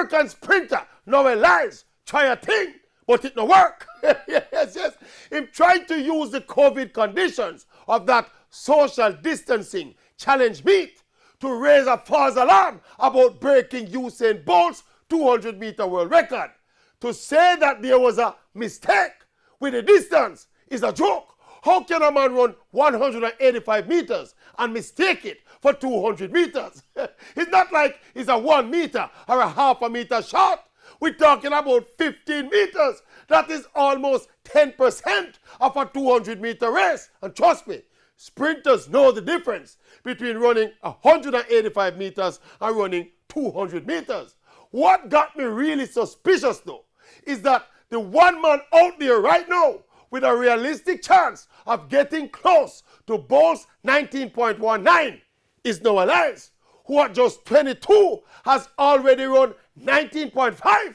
American sprinter now realize, try a thing, but it no work. Yes. Him trying to use the COVID conditions of that social distancing challenge meet to raise a false alarm about breaking Usain Bolt's 200-meter world record. To say that there was a mistake with the distance is a joke. How can a man run 185 meters and mistake it for 200 meters? It's not like it's a 1 meter or a half a meter short. We're talking about 15 meters. That is almost 10% of a 200-meter race. And trust me, sprinters know the difference between running 185 meters and running 200 meters. What got me really suspicious, though, is that the one man out there right now with a realistic chance of getting close to Bolt's 19.19 is Noah Lyles, who at just 22 has already run 19.5.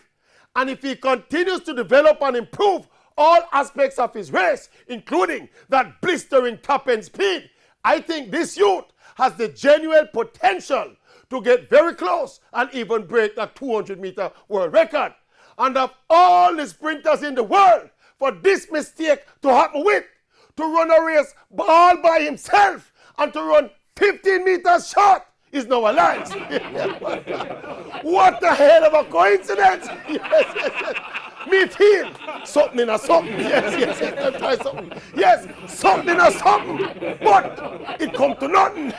And if he continues to develop and improve all aspects of his race, including that blistering top-end speed, I think this youth has the genuine potential to get very close and even break that 200-meter world record. And of all the sprinters in the world, for this mistake to happen with, to run a race all by himself and to run 15 meters short, is Noah Lyles. What the hell of a coincidence! Yes. Me feel something in a something. Yes. Let me try something. Yes, something in a something. But it come to nothing.